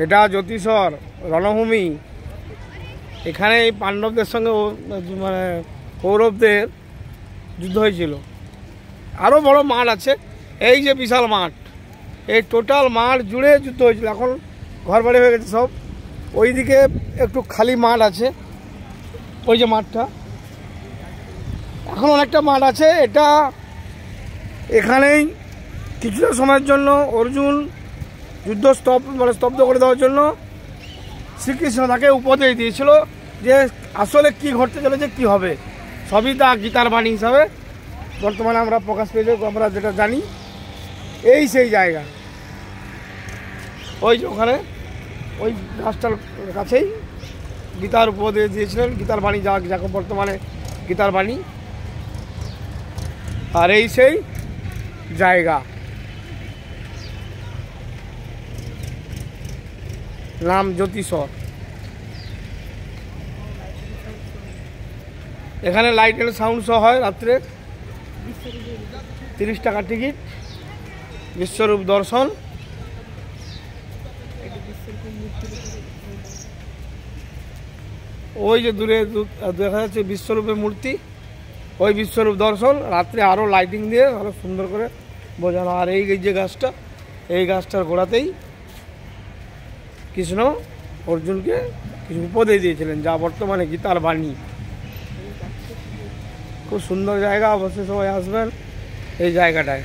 এটা জ্যোতিষর রণভূমি। এখানে এই পাণ্ডবদের সঙ্গে মানে কৌরবদের যুদ্ধ হয়েছিল। আরও বড় মাঠ আছে, এই যে বিশাল মাঠ, এই টোটাল মাঠ জুড়ে যুদ্ধ হয়েছিল। এখন ঘর বাড়ি হয়ে গেছে সব। ওইদিকে একটু খালি মাঠ আছে, ওই যে মাঠটা, এখন অনেকটা মাঠ আছে। এটা এখানেই কিছুটা সময়ের জন্য অর্জুন যুদ্ধ স্তব্ধ করে দেওয়ার জন্য শ্রীকৃষ্ণ তাকে উপদেশ দিয়েছিল যে আসলে কি ঘটতে চলেছে, কি হবে, সবই তা গীতার বাণী হিসাবে বর্তমানে আমরা প্রকাশ পেয়েছি, আমরা যেটা জানি। এই সেই জায়গা, ওই যে ওখানে ওই গাছটার কাছেই গীতার উপদেশ দিয়েছিলেন, গীতার বাণী যাকে বর্তমানে গীতার বাণী। আর এই সেই জায়গা, নাম জ্যোতিষর। এখানে লাইট অ্যান্ড সাউন্ড শো হয় রাত্রে, 30 টাকা টিকিট। বিশ্বরূপ দর্শন। ওই যে দূরে দেখা যাচ্ছে বিশ্বরূপের মূর্তি, ওই বিশ্বরূপ দর্শন। রাত্রে আরও লাইটিং দিয়ে আরও সুন্দর করে বোঝানো। আর এই যে গাছটা, এই গাছটার গোড়াতেই কৃষ্ণ অর্জুনকে কিছু উপদেশ দিয়েছিলেন, যা বর্তমানে গীতার বাণী। খুব সুন্দর জায়গা, অবশ্যই সবাই আসবেন এই জায়গাটায়।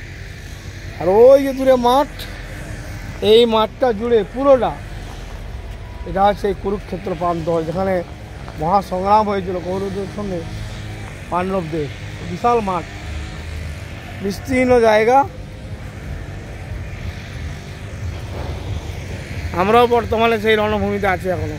আর ওই যে দূরে মাঠ, এই মাঠটা জুড়ে পুরোটা এটা হচ্ছে এই কুরুক্ষেত্র প্রান্তর, যেখানে মহাসংগ্রাম হয়েছিল কৌরবদের সঙ্গে পাণ্ডবদের। বিশাল মাঠ, বিস্তীর্ণ জায়গা। আমরাও বর্তমানে সেই রণভূমিতে আছি এখনো।